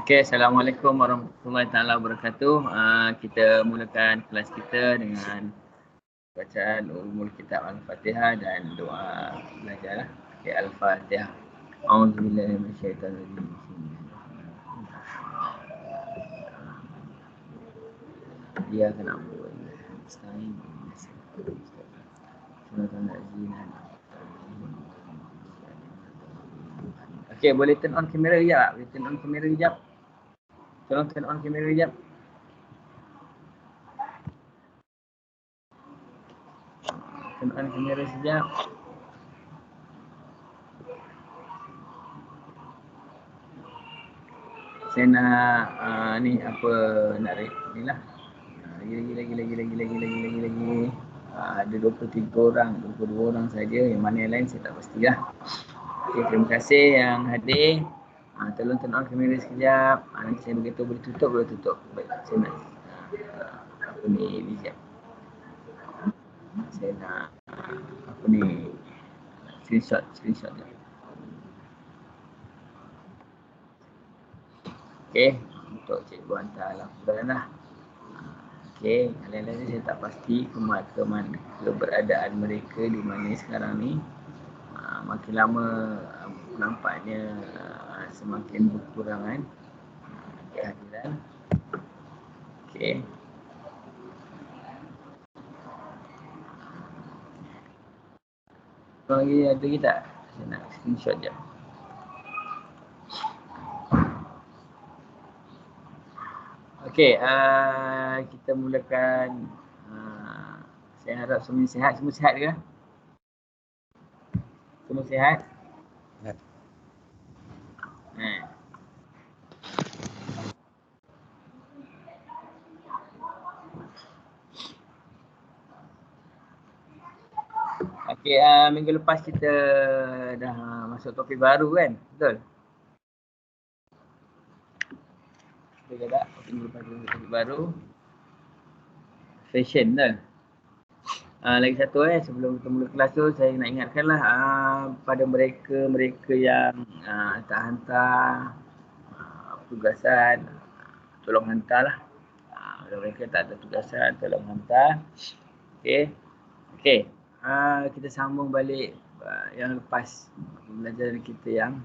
Okey, Assalamualaikum warahmatullahi taala wabarakatuh. Kita mulakan kelas kita dengan bacaan ulumul kitab Al-Fatihah dan doa belajar. Okey, Al-Fatihah. A'udzubillahi minasyaitanirrajim. Iyyaka na'budu wa iyyaka nasta'in. Okey, boleh turn on kamera sekejap? Boleh turn on kamera sekejap? Tolong turn on kamera sekejap. Turn on kamera sekejap. Saya nak ni apa nak ni lah. Lagi. Ada 23 orang, 22 orang saja. Yang mana yang lain saya tak pastilah. Okey, terima kasih yang hadir. Tolong turn on kamera sekejap. Nanti saya beritahu boleh tutup. Baik, saya nak apa ni sekejap. Saya nak apa ni screenshot je. Okey, untuk cikgu hantar laporan lah. Okey, lain-lain saya tak pasti keberadaan mereka di mana sekarang ni. Makin lama nampaknya semakin berkurangan kehadiran. Okey. Lagi ada lagi tak? Saya nak screenshot je. Okey, kita mulakan. Saya harap semua sihat. Semua sihat ke? Semua sihat? Sihat. Okey, minggu lepas kita dah masuk topik baru kan? Betul? Betul ke tak? Minggu lepas kita masuk topik baru. Fashion betul? Lagi satu sebelum kita mula kelas tu saya nak ingatkanlah pada mereka yang tak hantar tugasan, tolong hantarlah. Kalau mereka tak ada tugasan, tolong hantar. Okey. Kita sambung balik yang lepas pembelajaran kita yang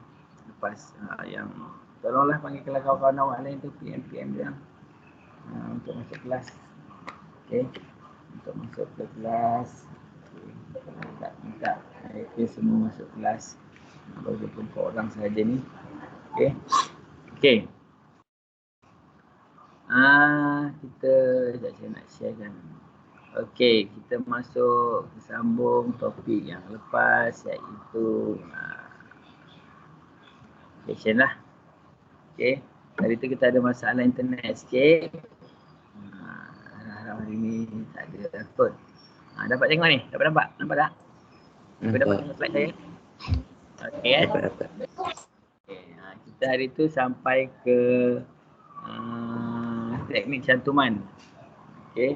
lepas yang tolonglah panggilkanlah kawan-kawan awak lain tu PM dia untuk masuk kelas. Okey. Untuk masuk ke kelas. Minta mereka semua masuk kelas. Baru 24 orang sahaja ni. Okey. Kita saya nak sharekan. Okey, kita masuk sambung topik yang lepas iaitu fashion lah. Okey, hari tu kita ada masalah internet sikit. Hari ni tak ada phone. Dapat tengok ni? Nampak tak? Dapat tengok slide saya? Okey Dapat. Okey, kita hari tu sampai ke teknik cantuman. Okey,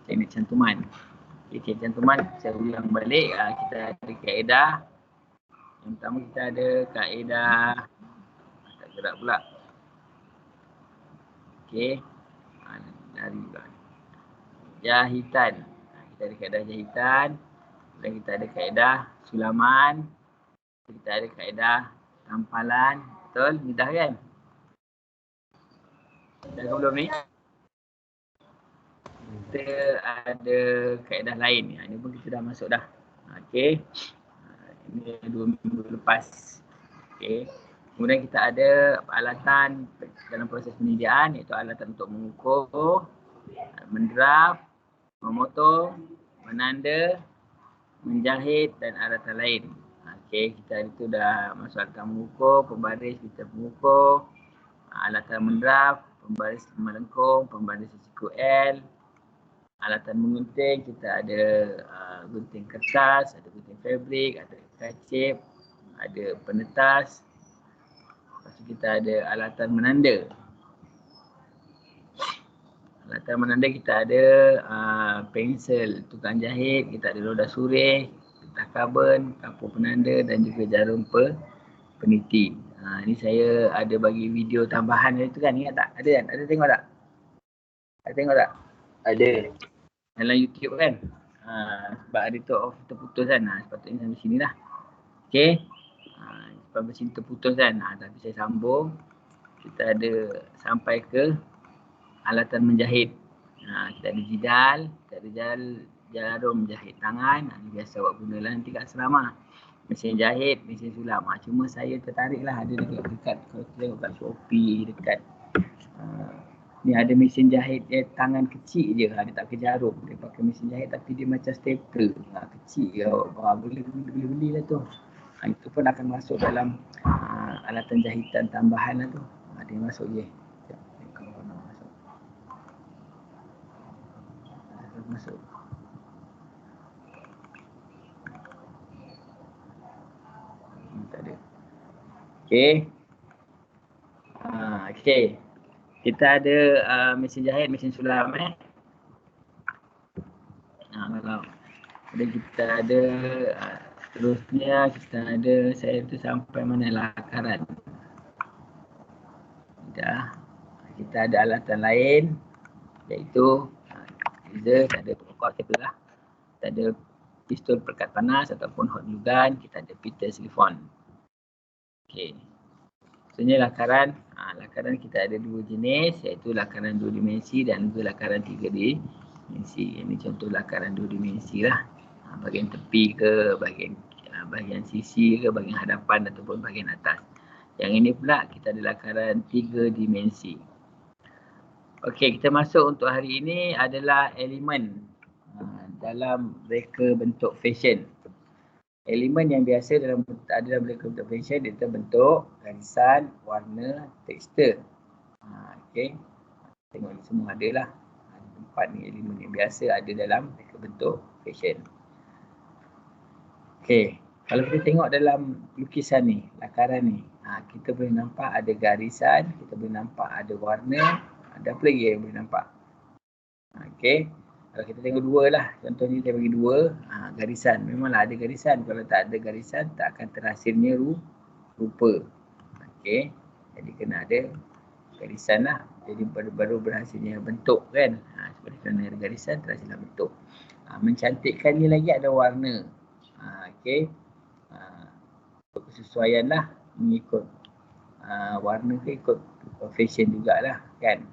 teknik cantuman. Teknik cantuman saya ulang balik. Kita ada kaedah. Yang pertama kita ada kaedah tak gerak pula. Okey. Dari jahitan. Kita ada kaedah jahitan. Dan kita ada kaedah sulaman. Kita ada kaedah tampalan. Betul? Mudah kan? Dah ke belum ni? Kita ada kaedah lain. Ini pun kita dah masuk dah. Okey. Ini 2 minggu lepas. Okey. Kemudian kita ada peralatan dalam proses penyediaan iaitu alatan untuk mengukur, mendraft, memotong, menanda, menjahit dan alatan lain. Okey, kita hari tu dah masuk alatan mengukur, pembaris kita mengukur, alatan mendraft, pembaris melengkung, pembaris risiko L, alatan mengunting kita ada gunting kertas, ada gunting fabrik, ada kacip, ada penetas. Lepas tu kita ada alatan menanda. Alatan menanda kita ada pensel tukang jahit, kita ada roda surih, getah karbon, kapur penanda dan juga jarum peniti. Ni saya ada bagi video tambahan itu kan, ingat tak? Ada kan? Ada tengok tak? Ada tengok tak? Ada. Dalam YouTube kan? Sebab ada tu off terputus kan? Sepatutnya sampai sini lah. Okay. Sebab macam terputus kan? Tapi saya sambung. Kita ada sampai ke alatan menjahit. Kita ada jidal, kita ada jarum jahit tangan. Ni biasa awak gunalah nanti kat asrama. Mesin jahit, mesin sulam. Cuma saya tertarik lah ada dekat kalau kita tengok kat Shopee, dekat ni ada mesin jahit tangan kecil je. Dia tak pakai jarum. Dia pakai mesin jahit tapi dia macam stapler. Kecil je. Boleh beli lah tu. Itu pun akan masuk dalam alatan jahitan tambahan lah tu. Dia masuk je. Masuk. Tak ada. Okey. Okey. Kita ada mesin jahit, mesin sulam kalau dan kita ada seterusnya kita ada saya tu sampai mana lakaran. Kita ada alatan lain iaitu laser, kita ada pokok stapler lah. Kita ada pistol perekat panas ataupun hot glue gun, kita ada pita silifon. Okey. Sebenarnya lakaran kita ada dua jenis iaitu lakaran 2 dimensi dan juga lakaran 3 dimensi. Ini contoh lakaran 2 dimensi lah. Bahagian tepi ke, bahagian sisi ke, bahagian hadapan ataupun bahagian atas. Yang ini pula kita ada lakaran 3 dimensi. Okey, kita masuk untuk hari ini adalah elemen dalam reka bentuk fashion. Elemen yang biasa ada dalam reka bentuk fashion iaitu bentuk, garisan, warna, tekstur. Okey. Tengok ni semua ada lah. 4 ni elemen yang biasa ada dalam reka bentuk fashion. Okey. Kalau kita tengok dalam lukisan ni, lakaran ni, kita boleh nampak ada garisan, kita boleh nampak ada warna, ada apa lagi yang boleh nampak? Okey. Kalau kita tengok dua lah, contohnya saya bagi dua, garisan. Memanglah ada garisan. Kalau tak ada garisan, tak akan terhasilnya rupa. Okey. Jadi kena ada garisan lah. Jadi baru berhasilnya bentuk kan. Seperti kerana ada garisan, terhasilnya bentuk. Mencantikkan ni lagi ada warna. Okey. Kesesuaian lah mengikut warna ke ikut fashion jugalah kan.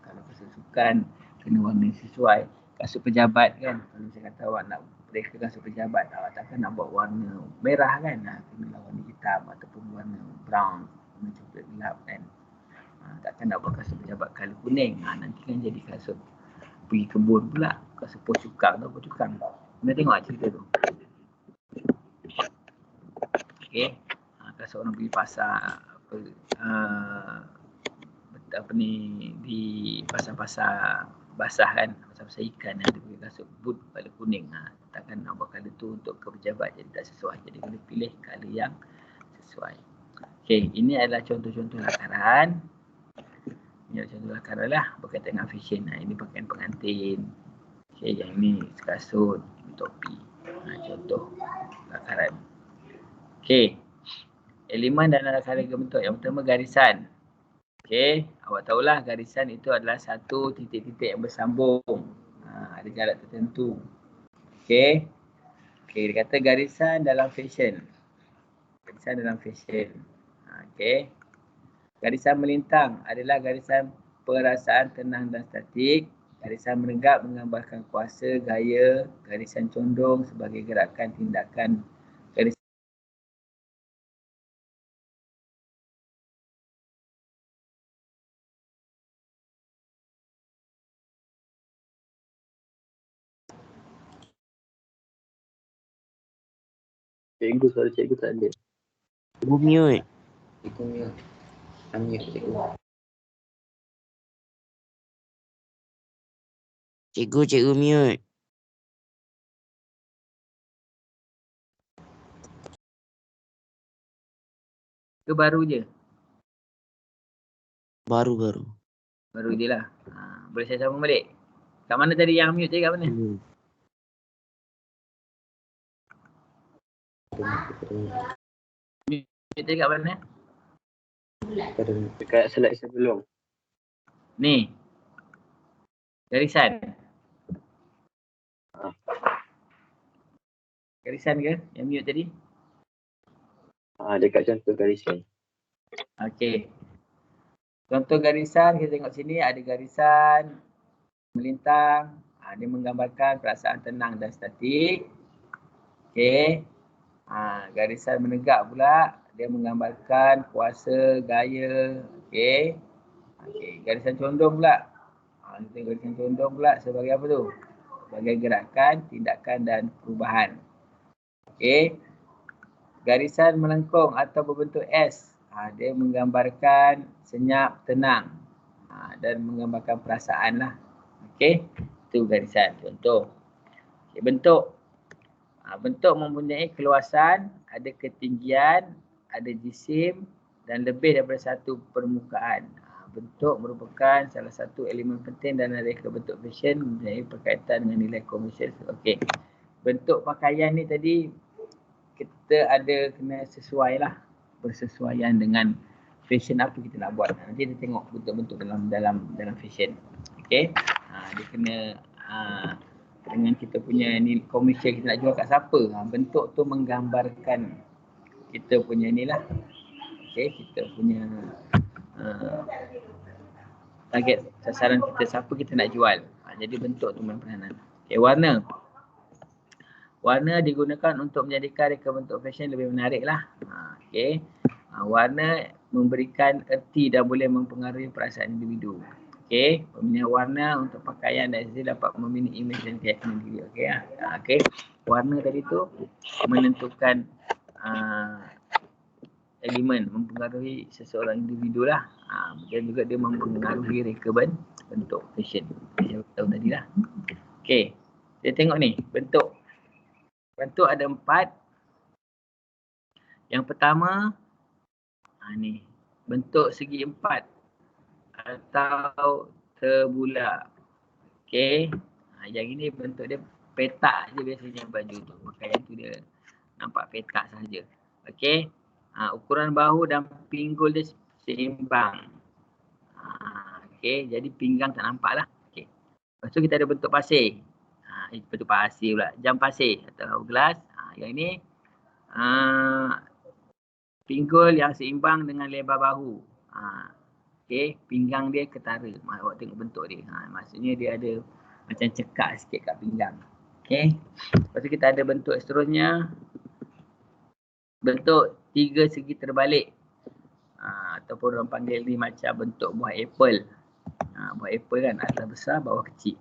Kalau kesusukan kena warna sesuai. Kasut pejabat kan, kalau saya kata awak nak reka kasut pejabat, awak takkan nak buat warna merah kan, kena warna hitam ataupun warna brown, warna coklat gelap kan. Takkan nak buat kasut pejabat color kuning, nanti kan jadi kasut pergi kebun pula, kasut pocukang atau pocukang. Kena tengok cerita tu. Okey, kasut orang pergi pasar di pasar-pasar basah kan, pasar-pasar ikan ada pakai kasut boot color kuning. Takkan nak buat color tu untuk ke pejabat, jadi tak sesuai. Jadi kena pilih color yang sesuai. Okey, ini adalah contoh-contoh lakaran. Ini adalah contoh lakaran lah berkaitan dengan fashion. Ini pakaian pengantin. Okey, yang ini kasut, ini topi. Contoh lakaran. Okey. Elemen dalam lakaran bentuk yang pertama garisan. Okey, awak tahulah garisan itu adalah satu titik-titik yang bersambung. Ada jarak tertentu. Okey. Okey, dia kata garisan dalam fashion. Garisan dalam fashion. Okey. Garisan melintang adalah garisan perasaan tenang dan statik. Garisan menegak menggambarkan kuasa, gaya. Garisan condong sebagai gerakan tindakan. Cikgu, suara cikgu tak ada. Cikgu mute. Cikgu mute. Unmute cikgu. Cikgu mute. Ke baru je? Baru. Baru je lah. Boleh saya sambung balik? Kat mana tadi yang mute je, kat mana? Mute je kat mana? Dekat slide sebelum. Ni. Garisan. Garisan ke yang mute tadi? Dekat contoh garisan. Okey. Contoh garisan, kita tengok sini ada garisan melintang. Dia menggambarkan perasaan tenang dan statik. Okey. Garisan menegak pula, dia menggambarkan kuasa, gaya. Okey. Garisan condong pula. Garisan condong pula sebagai apa tu? Sebagai gerakan, tindakan dan perubahan. Okey. Garisan melengkung atau berbentuk S. Dia menggambarkan senyap, tenang. Dan menggambarkan perasaan lah. Okey. Itu garisan. Contoh. Okay, bentuk. Bentuk mempunyai keluasan, ada ketinggian, ada jisim dan lebih daripada satu permukaan. Bentuk merupakan salah satu elemen penting dalam reka bentuk fashion mempunyai berkaitan dengan nilai komersial. Okey. Bentuk pakaian ni tadi kita ada kena sesuai lah, bersesuaian dengan fashion apa kita nak buat. Nanti kita tengok bentuk-bentuk dalam fashion. Okey. Dia kena dengan kita punya ni komersial kita nak jual kat siapa. Bentuk tu menggambarkan kita punya ni lah. Okey, kita punya target sasaran kita, siapa kita nak jual. Jadi bentuk tu main peranan. Okey, warna. Warna digunakan untuk menjadikan reka bentuk fashion lebih menarik lah. Okey. Warna memberikan erti dan boleh mempengaruhi perasaan individu. Okey. Pemilihan warna untuk pakaian dan aksesoris dapat memilih imej dan keyakinan diri. Okey. Okey. Warna tadi tu menentukan elemen, mempengaruhi seseorang individu lah. Dan juga dia mempengaruhi reka bentuk fashion. Saya tahu tadi lah. Okey. Kita tengok ni bentuk. Bentuk ada 4. Yang pertama, ni bentuk segi 4 atau terbulat. Okey. Yang ini bentuk dia petak je biasanya baju tu. Pakaian tu dia nampak petak saja. Okey. Ukuran bahu dan pinggul dia seimbang. Okey. Jadi pinggang tak nampak lah. Okey. Lepas tu kita ada bentuk pasir. Bentuk pasir pula. Jam pasir atau gelas. Yang ini pinggul yang seimbang dengan lebar bahu. Okey, pinggang dia ketara. Awak tengok bentuk dia. Maksudnya dia ada macam cekak sikit kat pinggang. Okey. Lepas tu kita ada bentuk seterusnya. Bentuk 3 segi terbalik. Ataupun orang panggil ni macam bentuk buah apple. Buah apple kan atas besar, bawah kecil.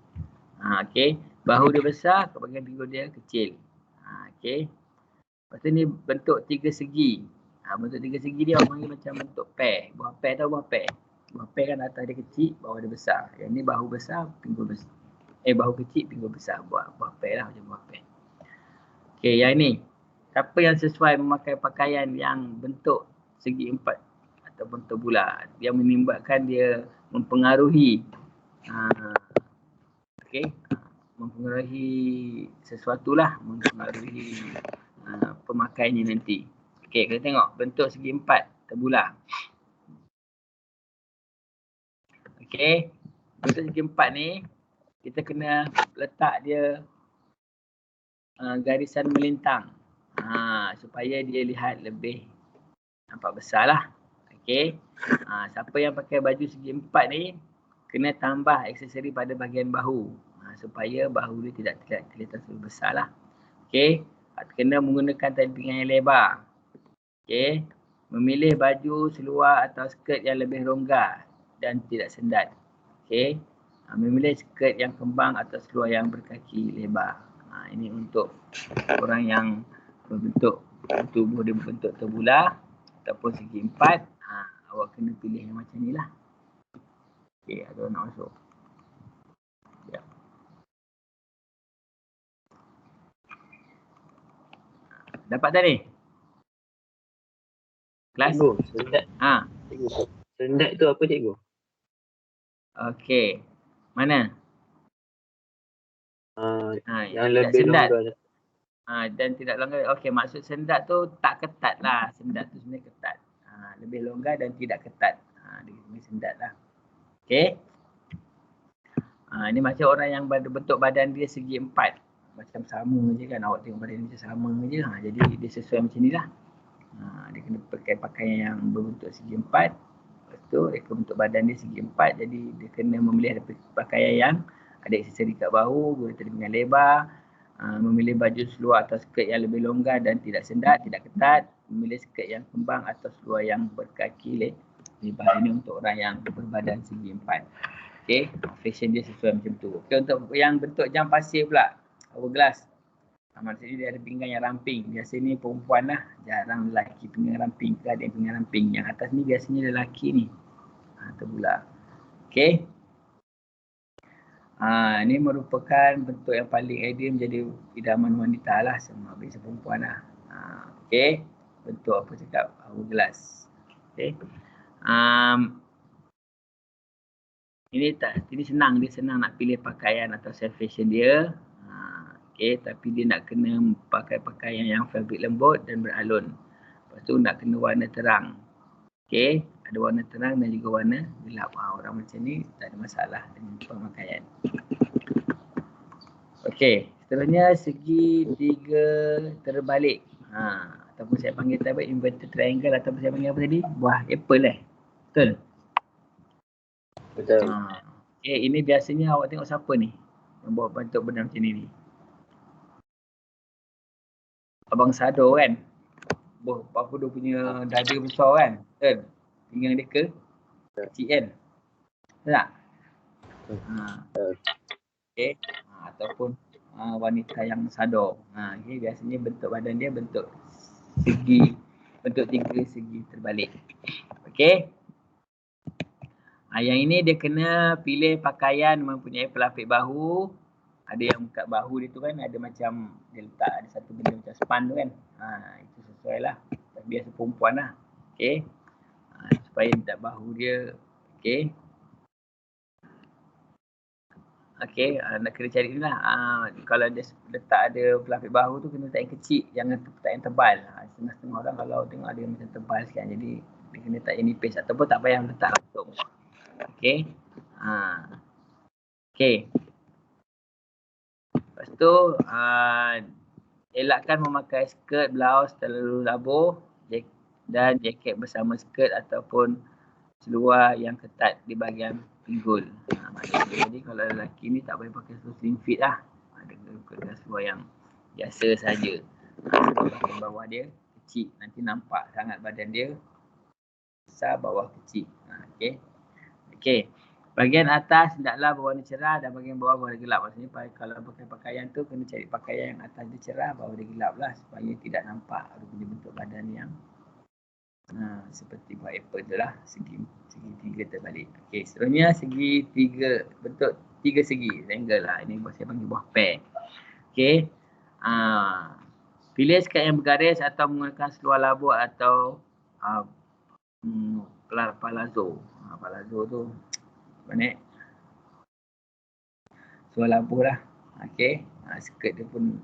Okey. Bahu dia besar, kat bahagian pinggul dia kecil. Okey. Lepas tu ni bentuk 3 segi. Bentuk 3 segi dia orang panggil macam bentuk pear. Buah pear tahu buah pear? Buah pear kan atas dia kecil, bawah dia besar. Yang ni bahu besar, pinggul besar. Bahu kecil, pinggul besar. Buah pear lah, macam buah pear. Okey, yang ni. Siapa yang sesuai memakai pakaian yang bentuk segi 4 atau bentuk bulat, yang menimbulkan dia mempengaruhi mempengaruhi sesuatu lah, mempengaruhi pemakaiannya nanti. Okey, kita tengok bentuk segi 4 terbulat. Okey, bentuk segi 4 ni kita kena letak dia garisan melintang supaya dia lihat lebih nampak besar lah. Okey, siapa yang pakai baju segi 4 ni kena tambah aksesori pada bahagian bahu supaya bahu dia tidak kelihatan terlalu besar lah. Okey, kena menggunakan tali pinggang yang lebar. Okey, memilih baju, seluar atau skirt yang lebih rongga dan tidak sendat. Okey, memilih skirt yang kembang atau seluar yang berkaki lebar. Ini untuk orang yang berbentuk tubuh dia berbentuk terbulat ataupun segi 4. Awak kena pilih yang macam ni lah. Okey, ada orang nak masuk. Ya. Dapat tak ni? Kelas? Cikgu, sendat. Cikgu, sendat tu apa cikgu? Okey. Mana? Yang lebih sendat. longgar. Dan tidak longgar. Okey, maksud sendat tu tak ketat lah. Sendat tu sebenarnya ketat. lebih longgar dan tidak ketat. Dia kena sendat lah. Okey. Ini macam orang yang bentuk badan dia segi 4. Macam sama je kan, awak tengok badan dia sama je. Jadi dia sesuai macam ni lah. Dia kena pakai pakaian yang berbentuk segi 4. Lepas tu reka bentuk badan dia segi 4. Jadi dia kena memilih pakaian yang ada aksesori kat bahu, guna telinga lebar, memilih baju seluar atau skirt yang lebih longgar dan tidak sendat, tidak ketat, memilih skirt yang kembang atau seluar yang berkaki lebar. Ini untuk orang yang berbadan segi 4. Okey, fashion dia sesuai macam tu. Okey, untuk yang bentuk jam pasir pula, hourglass. Maksudnya dia ada pinggang yang ramping. Biasa ni perempuan lah, jarang lelaki pinggang ramping ke ada yang pinggang ramping. Yang atas ni biasanya lelaki ni. Terbular. Okey. Ini merupakan bentuk yang paling ideal menjadi idaman wanita lah, semua bagi perempuan lah. Okey. Bentuk apa cakap? Hourglass. Okey. Ini senang, dia senang nak pilih pakaian atau self fashion dia. Okey, tapi dia nak kena pakai pakaian yang fabric lembut dan beralun. Lepas tu nak kena warna terang. Okey, ada warna terang dan juga warna gelap. Orang macam ni tak ada masalah dengan pemakaian. Okey, seterusnya segi 3 terbalik. Ataupun saya panggil tadi inverted triangle ataupun saya panggil apa tadi? Buah apple Betul? Betul. Okey, ini biasanya awak tengok siapa ni yang buat bentuk benda macam ni? Abang Sado kan? Apa dia punya dada besar kan? Betul? Pinggang dia kecil kan? Betul tak? Okey. Ataupun wanita yang Sado. Okay, biasanya bentuk badan dia bentuk 3 segi terbalik. Okey. Yang ini dia kena pilih pakaian mempunyai pelapik bahu. Ada yang kat bahu dia tu kan ada macam dia letak ada satu benda macam span tu kan. Itu sesuai lah. Biasa perempuan lah. Okey. Supaya tak bahu dia. Okey. Okey, nak kena cari ni lah. Kalau dia letak ada pelapik bahu tu kena letak yang kecil. Jangan letak yang tebal. Setengah-setengah orang kalau tengok ada yang macam tebal sikit. Jadi dia kena letak yang nipis. Ataupun tak payah letak langsung. Okey. Okey. Lepas tu, elakkan memakai skirt, blouse terlalu labuh dan jaket bersama skirt ataupun seluar yang ketat di bahagian pinggul. Jadi kalau lelaki ni tak boleh pakai seluar slim fit lah. Ada seluar yang biasa saja. Bahagian bawah dia kecil. Nanti nampak sangat badan dia besar, bawah kecil. Okey. Okey. Bahagian atas hendaklah berwarna cerah dan bahagian bawah berwarna gelap. Maksudnya kalau pakai pakaian tu kena cari pakaian yang atas dia cerah, bawah dia gelap lah supaya tidak nampak ada punya bentuk badan yang seperti buah apple tu lah. Segi 3 terbalik. Okey, seterusnya segi 3 bentuk 3 segi triangle lah. Ini saya panggil buah pear. Okey. Pilih skirt yang bergaris atau menggunakan seluar labuh atau palazzo. Palazzo tu mana? Seluar labuh lah. Okey. Skirt dia pun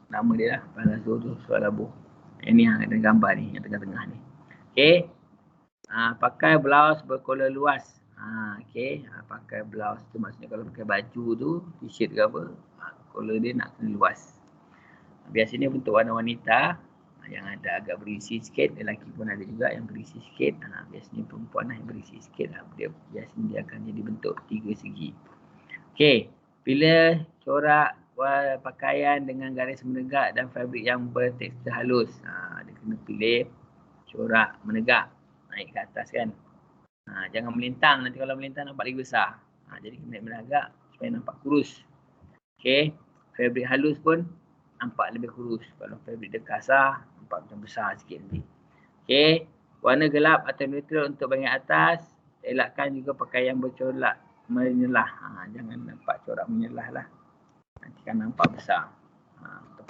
nama dia lah. Palazzo tu seluar labuh. Ini yang ada gambar ni, yang tengah-tengah ni. Okey. Pakai blouse berkolor luas. Okey. Pakai blouse tu maksudnya kalau pakai baju tu, t-shirt ke apa, kolor dia nak kena luas. Biasanya bentuk warna wanita yang ada agak berisi sikit, lelaki pun ada juga yang berisi sikit. Biasanya perempuan lah yang berisi sikit lah. Biasanya dia akan jadi bentuk 3 segi. Okey, pilih corak pakaian dengan garis menegak dan fabrik yang bertekstur halus. Dia kena pilih corak menegak, naik ke atas kan. Jangan melintang, nanti kalau melintang nampak lagi besar. Jadi kena menegak supaya nampak kurus. Okey, fabrik halus pun nampak lebih kurus. Kalau fabrik dia kasar, nampak macam besar sikit nanti. Okey, warna gelap atau neutral untuk bahagian atas. Elakkan juga pakaian bercorak menyelah. Jangan nampak corak menyelah lah. Nanti kan nampak besar. Tak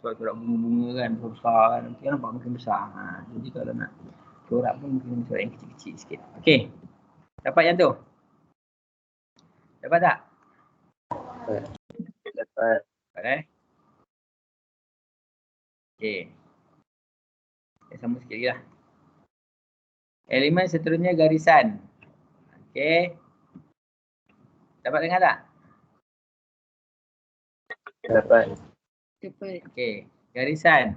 corak bunga-bunga kan, besar kan. Nanti kan nampak makin besar. Jadi kalau nak corak pun mungkin corak yang kecil-kecil sikit. Okey, dapat yang tu? Dapat tak? Dapat. Okey. Sama sikit lagi lah. Elemen seterusnya garisan. Okey. Dapat dengar tak? Dapat. Okey. Garisan.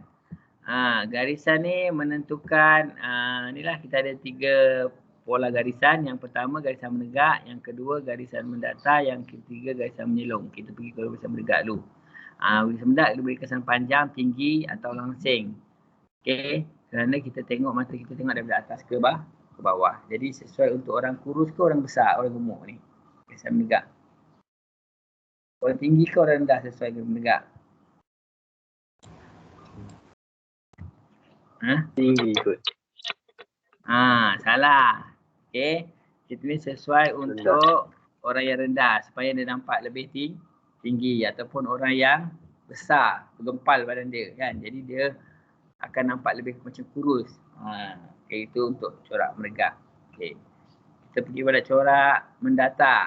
Garisan ni menentukan inilah kita ada 3 pola garisan. Yang pertama garisan menegak, yang kedua garisan mendatar, yang ketiga garisan menyelong. Kita pergi ke garisan menegak dulu. Garisan menegak dia beri kesan panjang, tinggi atau langsing. Okey, kerana kita tengok mata kita tengok daripada atas ke bawah. Jadi sesuai untuk orang kurus ke orang besar, orang gemuk ni. Garisan menegak. Orang tinggi ke orang rendah sesuai dengan menegak? Tinggi kot. Salah. Okey. Kita ni sesuai untuk orang yang rendah supaya dia nampak lebih tinggi ataupun orang yang besar, bergempal badan dia kan. Jadi dia akan nampak lebih macam kurus. Okey, itu untuk corak menegak. Okey. Kita pergi pada corak mendatar.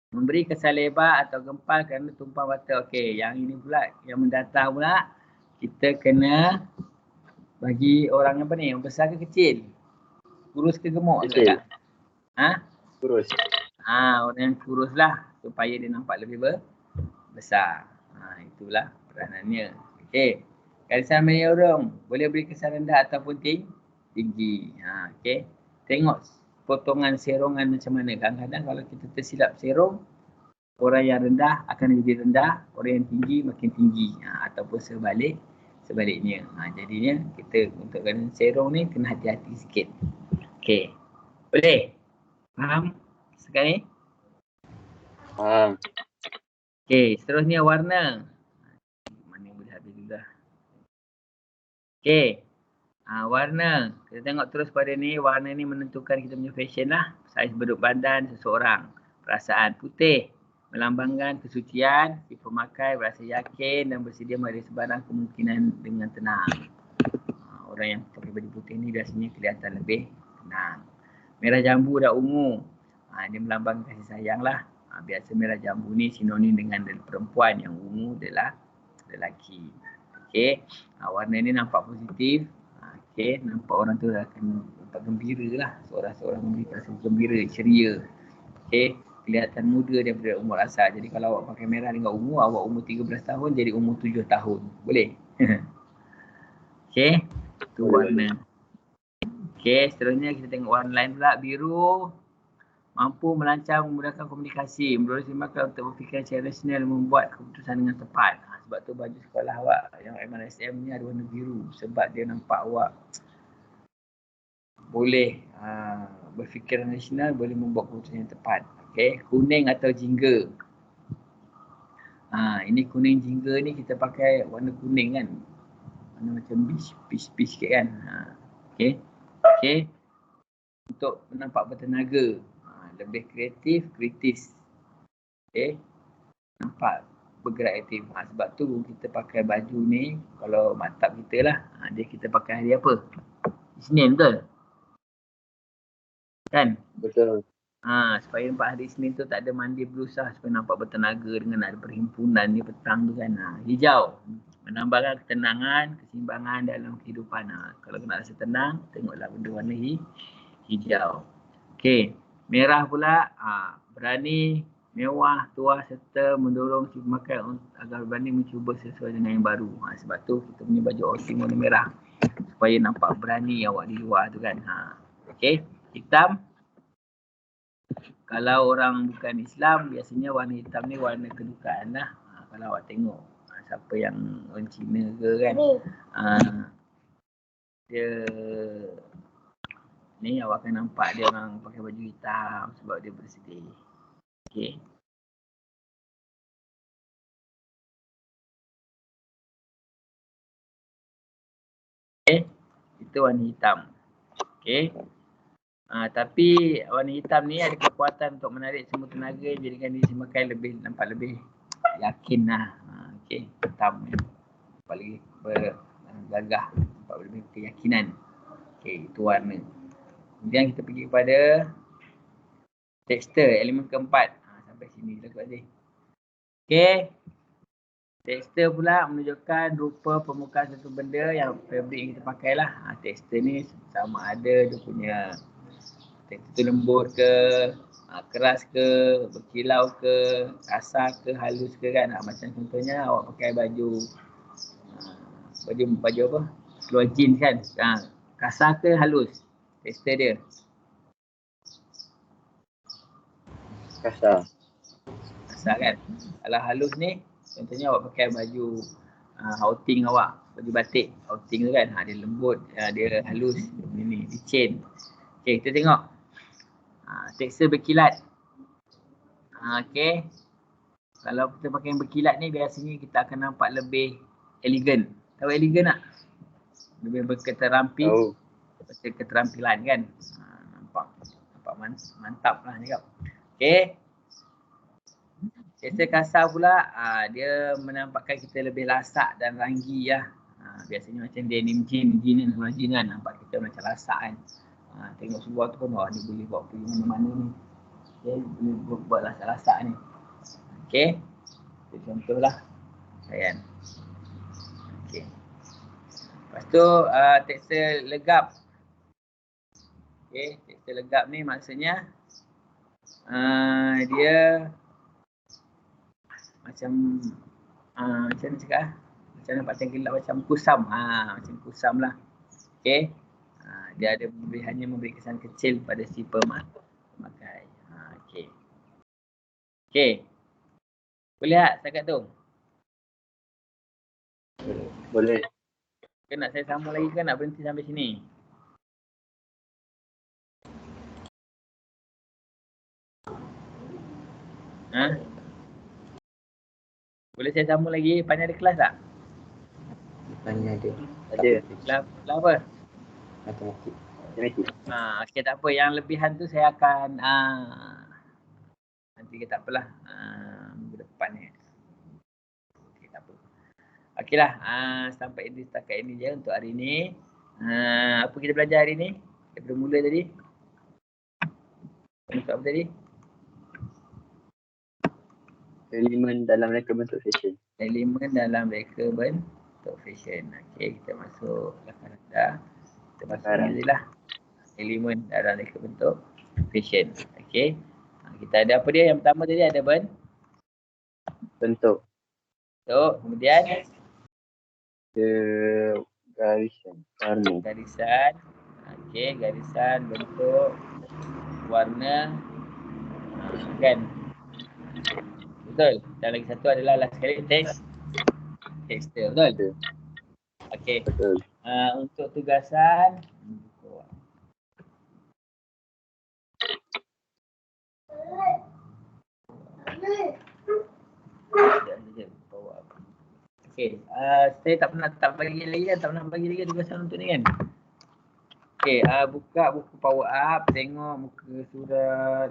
Memberi kesan lebar atau gempal kerana tumpah mata. Okey, yang ini pula, yang mendatar pula kita kena bagi orang apa ni, yang besar ke kecil? Kurus ke gemuk? Kecil. Kurus. Kurus. Orang yang kurus lah supaya dia nampak lebih besar. Itulah peranannya. Okey. Garisan menyorong boleh beri kesan rendah ataupun tinggi. Okey. Tengok potongan serongan macam mana. Kadang-kadang kalau kita tersilap serong, orang yang rendah akan lebih rendah, orang yang tinggi makin tinggi. Ataupun sebaliknya. Jadinya kita untuk garisan serong ni kena hati-hati sikit. Okey. Boleh? Faham sekarang ni? Faham. Okey, seterusnya warna. Mana boleh habis juga. Okey. Warna. Kita tengok terus pada ni. Warna ni menentukan kita punya fashion lah. Saiz bentuk badan seseorang. Perasaan putih melambangkan kesucian. Si pemakai berasa yakin dan bersedia menghadapi sebarang kemungkinan dengan tenang. Orang yang pakai baju putih ni biasanya kelihatan lebih tenang. Merah jambu dan ungu. Dia melambangkan kasih sayang lah. Biasa merah jambu ni sinonim dengan perempuan, yang ungu adalah lelaki. Okey. Warna ni nampak positif. Okey, nampak orang tu akan nampak gembira lah. Seorang-seorang memberi rasa gembira, ceria. Okey, kelihatan muda daripada umur asal. Jadi kalau awak pakai merah dengan ungu, awak umur 13 tahun jadi umur 7 tahun. Boleh? Okey, tu warna. Okey, seterusnya kita tengok warna lain pula. Biru mampu melancang, memudahkan komunikasi, mendorong simpakan untuk berfikir secara rasional dan membuat keputusan dengan tepat. Sebab tu baju sekolah awak yang MRSM ni ada warna biru sebab dia nampak awak boleh berfikir rasional, boleh membuat keputusan yang tepat. Okey, kuning atau jingga. Ini kuning jingga ni kita pakai warna kuning kan. Warna macam peach sikit kan. Okey. Okey. Untuk nampak bertenaga. Lebih kreatif, kritis. Okey. Nampak bergerak aktif. Sebab tu kita pakai baju ni, kalau maktab kita lah, dia kita pakai hari apa? Isnin, betul? Kan? Betul. Supaya nampak hari Isnin tu tak ada mandi berusaha supaya nampak bertenaga dengan ada perhimpunan ni petang tu kan. Hijau. Menambahkan ketenangan, keseimbangan dalam kehidupan. Kalau nak rasa tenang, tengoklah benda warna hijau. Okey. Merah pula, berani, mewah, tuah serta mendorong si pemakai agar berani mencuba sesuai dengan yang baru. Sebab tu kita punya baju outing warna merah. Supaya nampak berani awak di luar tu kan. Okey, hitam. Kalau orang bukan Islam, biasanya warna hitam ni warna kedukaan lah. Kalau awak tengok siapa yang orang Cina ke kan. Dia ni awak akan nampak dia orang pakai baju hitam sebab dia bersedih. Okey. Itu warna hitam. Okey. Tapi warna hitam ni ada kekuatan untuk menarik semua tenaga, jadikan diri semakin lebih nampak lebih yakin lah. Okey, hitam ni nampak lagi bergagah, nampak lebih keyakinan. Okey, itu warna. Kemudian kita pergi kepada tekstur, elemen keempat. Sampai sini lah kot Aziz. Okey. Texture pula menunjukkan rupa permukaan satu benda yang fabric yang kita pakai lah. Texture ni sama ada dia punya texture tu lembut ke, keras ke, berkilau ke, kasar ke, halus ke kan. Macam contohnya awak pakai baju apa? Keluar jeans kan. Kasar ke halus texture dia? Kasar. Kasar kan. Kalau halus ni contohnya awak pakai baju outing awak, baju batik outing tu kan, dia lembut, dia halus, ni licin. Okey, kita tengok tekstur berkilat. Okey, kalau kita pakai yang berkilat ni biasanya kita akan nampak lebih elegan. Tahu elegan tak? Lebih berketerampilan. Keterampilan kan. Nampak mantap lah cakap. Okey. Tekstur kasar pula, dia menampakkan kita lebih lasak dan ranggi lah. Biasanya macam denim jean kan, nampak kita macam lasak kan. Tengok seluar tu pun, dia boleh bawa pergi mana-mana ni. Okay, boleh buat lasak-lasak ni. Okay, itu contohlah sayang. Okay. Lepas tu tekstur legap. Okay, tekstur legap ni maksudnya dia macam macam mana cakap macam nampak tenggelam macam kusam. Macam kusam lah. Okey. Dia ada hanya memberi kesan kecil pada si pemakai. Okey. Okey. Boleh tak setakat tu? Boleh. Ke nak saya sambung lagi ke nak berhenti sampai sini? Boleh saya sambung lagi? Depannya ada kelas tak? Depannya ada. Ada. Kelas apa? Matematik. Okey, tak apa. Yang lebihan tu saya akan nanti kita tak apalah. Minggu depan ni. Okey, tak apa. Okeylah, sampai ini setakat ini je untuk hari ni. Apa kita belajar hari ni? Daripada mula tadi. Untuk apa tadi? Elemen dalam reka bentuk fashion. Elemen dalam reka bentuk fashion. Okey, kita masuk belakang. Kita masuk ni lah. Elemen dalam reka bentuk fashion. Okey. Kita ada apa dia? Yang pertama tadi ada Bentuk. Kemudian Garisan. Warna. garisan. Okey, garisan, bentuk, warna. Kan? Betul. Dan lagi satu adalah last sekali tekstur. Betul? Okey. Betul. Untuk tugasan okey, saya tak bagi lagi kan, tak pernah bagi lagi tugasan untuk ni kan. Okey, buka buku power up, tengok muka surat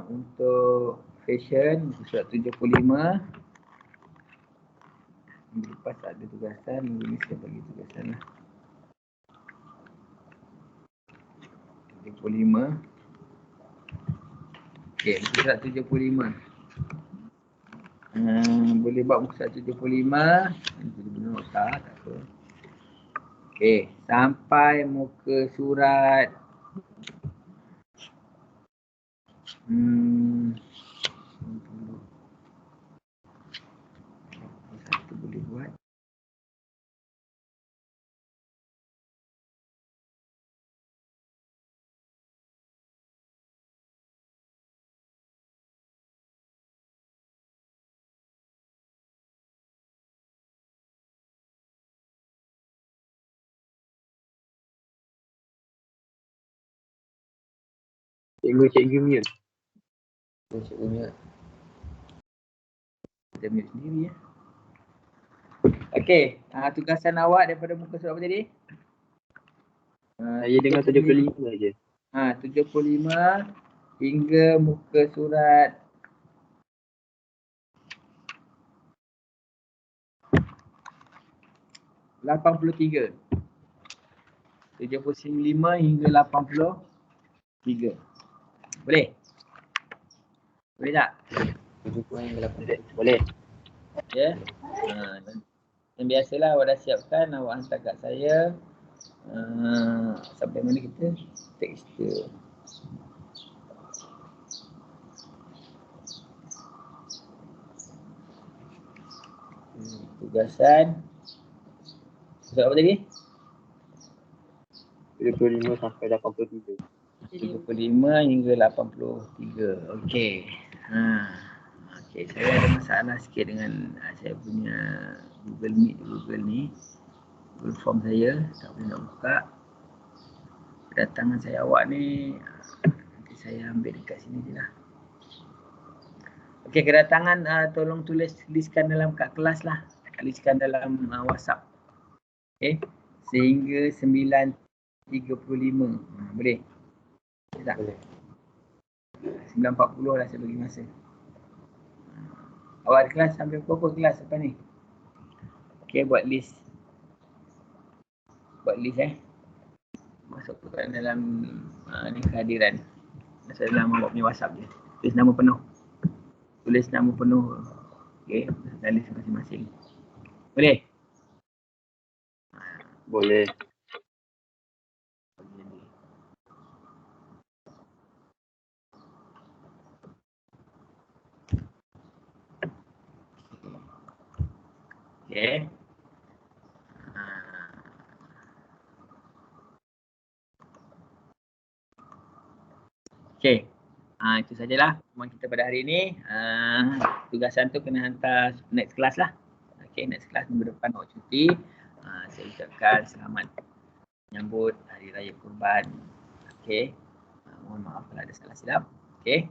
untuk fashion, muka surat 75. Minggu lepas tak ada tugasan, minggu ni saya bagi tugasan lah. 75. Okey, muka surat 75. Boleh buat muka surat 75. Benar tak apa. Okey, sampai muka surat satu boleh buat. Cikgu mute. Cikgu mute. Kita mute sendiri ya. Okey, tugasan awak daripada muka surat apa tadi? Saya dengar 75 je. 75 hingga muka surat 83. 75 hingga 83. Boleh? Boleh tak? 7 poin ke 8. Boleh. Ya. Yang biasalah awak dah siapkan, awak hantar kat saya. Sampai mana kita? Tekstil. Tugasan. Soal apa tadi? 75 sampai 83. 75 hingga 83. Okey. Okey, saya ada masalah sikit dengan saya punya Google Meet, Google ni. Google Form saya tak boleh nak buka. Kedatangan saya awak ni nanti saya ambil dekat sini je lah. Okey, kedatangan tolong listkan dalam kat kelas lah. Listkan dalam WhatsApp. Okey. Sehingga 9.35. Boleh? Tak? Boleh. 9.40 lah saya bagi masa. Awak ada kelas sampai berapa kelas lepas ni? Okey, buat list. Buat list masukkan dalam ni kehadiran. Masuk dalam awak punya WhatsApp je. Tulis nama penuh. Tulis nama penuh. Okey, dan list masing-masing. Boleh? Boleh. Okey. Okey. Itu sajalah pertemuan kita pada hari ini. Tugasan tu kena hantar next class lah. Okey, next class minggu depan awak cuti. Saya ucapkan selamat menyambut Hari Raya Kurban. Okey. Mohon maaf kalau ada salah silap. Okey.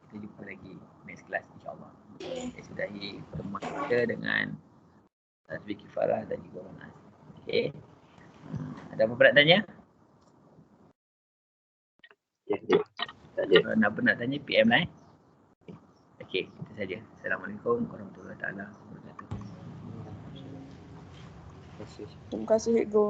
Kita jumpa lagi next class insya-Allah. Saya sudahi pertemuan kita dengan Tasbih Kifarah dan juga Ronas. Okey. Ada apa-apa nak tanya? Ya, tak ada. Kalau nak tanya PM lah Okey, itu saja. Assalamualaikum warahmatullahi wabarakatuh. Terima kasih. Terima kasih, Cikgu.